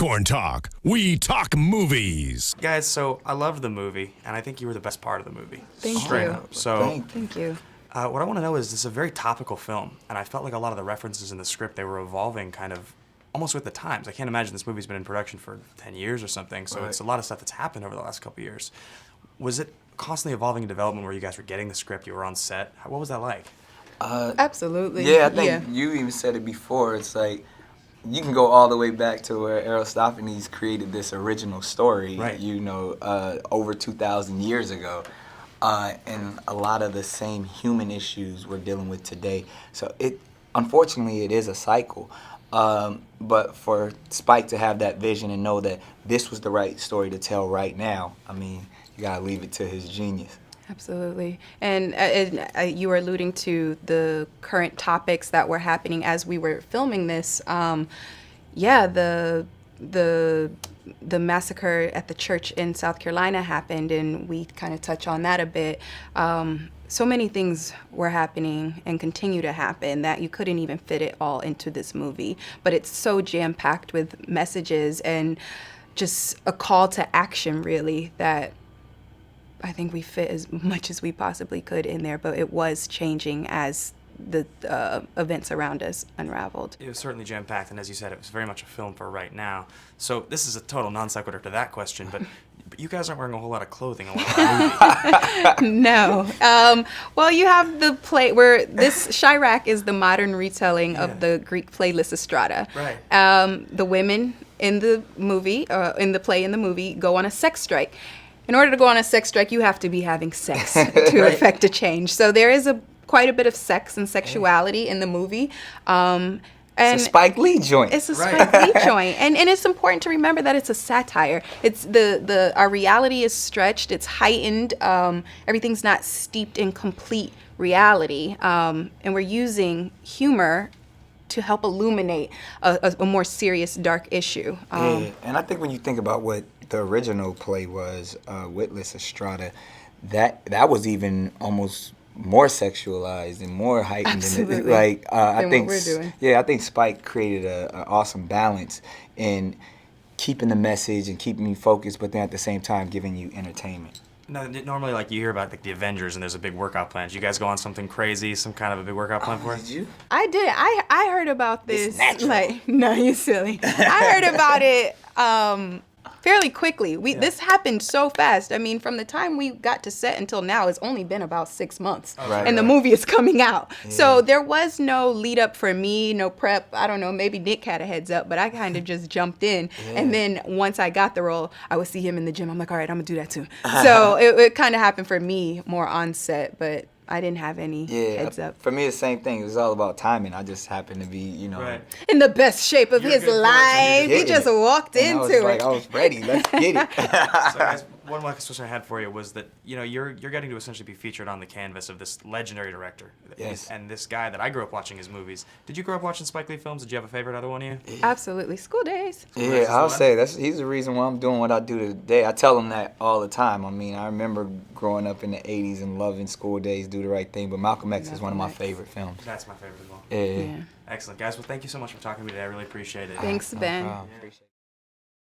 Popcorn Talk. We talk movies. Guys, so I loved the movie, and I think you were the best part of the movie. Thank Straight you. up. So, Thank you. what I want to know is, this is a very topical film, and I felt like a lot of the references in the script, they were evolving kind of almost with the times. I can't imagine this movie's been in production for 10 years or something, so it's a lot of stuff that's happened over the last couple of years. Was it constantly evolving in development where you guys were getting the script, you were on set? What was that like? Absolutely. Yeah, I think you even said it before. It's like, you can go all the way back to where Aristophanes created this original story, Right. you know, over 2,000 years ago. And a lot of the same human issues we're dealing with today. So unfortunately, it is a cycle. But for Spike to have that vision and know that this was the right story to tell right now, I mean, you gotta leave it to his genius. Absolutely. And you were alluding to the current topics that were happening as we were filming this. The massacre at the church in South Carolina happened, and we kind of touch on that a bit. So many things were happening and continue to happen that you couldn't even fit it all into this movie. But it's so jam-packed with messages and just a call to action, really, that I think we fit as much as we possibly could in there, but it was changing as the events around us unraveled. It was certainly jam-packed, and as you said, it was very much a film for right now. So this is a total non sequitur to that question, but you guys aren't wearing a whole lot of clothing a lot of the movie. No. Well, you have the play where this Chi-raq is the modern retelling of the Greek play Lysistrata. Right. The women in the movie, in the play in the movie, go on a sex strike. In order to go on a sex strike, you have to be having sex to effect a change. So there is quite a bit of sex and sexuality in the movie. And it's a Spike Lee joint. It's a Spike Lee joint. And it's important to remember that it's a satire. It's our reality is stretched, it's heightened, everything's not steeped in complete reality. And we're using humor to help illuminate a more serious, dark issue. And I think when you think about what the original play was, with Lysistrata, that was even almost more sexualized and more heightened. Absolutely. I think what we're doing. Yeah, I think Spike created an awesome balance in keeping the message and keeping you focused, but then at the same time giving you entertainment. No, normally, like, you hear about the Avengers and there's a big workout plan. Did you guys go on something crazy, some kind of a big workout plan for it? Did you? I did. I heard about this. It's natural. Like, no, you silly. I heard about it fairly quickly. This happened so fast. I mean, from the time we got to set until now, it's only been about 6 months. And the movie is coming out. Yeah. So there was no lead up for me, no prep. I don't know, maybe Nick had a heads up, but I kind of just jumped in. Yeah. And then once I got the role, I would see him in the gym. I'm like, all right, I'm going to do that too. So it kind of happened for me more on set, but I didn't have any heads up. For me, the same thing. It was all about timing. I just happened to be, in the best shape of his life. He just walked into it. I was ready. Let's get it. So, guys, one last question I had for you was that, you're getting to essentially be featured on the canvas of this legendary director. Yes. And this guy that I grew up watching his movies. Did you grow up watching Spike Lee films? Did you have a favorite other one of you? Absolutely. School Days. Yeah, I'll say he's the reason why I'm doing what I do today. I tell him that all the time. I mean, I remember growing up in the 80s and loving School Days, Do the Right Thing, but Malcolm X is one of my favorite films. That's my favorite as well. Yeah. Excellent. Guys, well, thank you so much for talking to me today. I really appreciate it. Thanks, Ben. Appreciate it.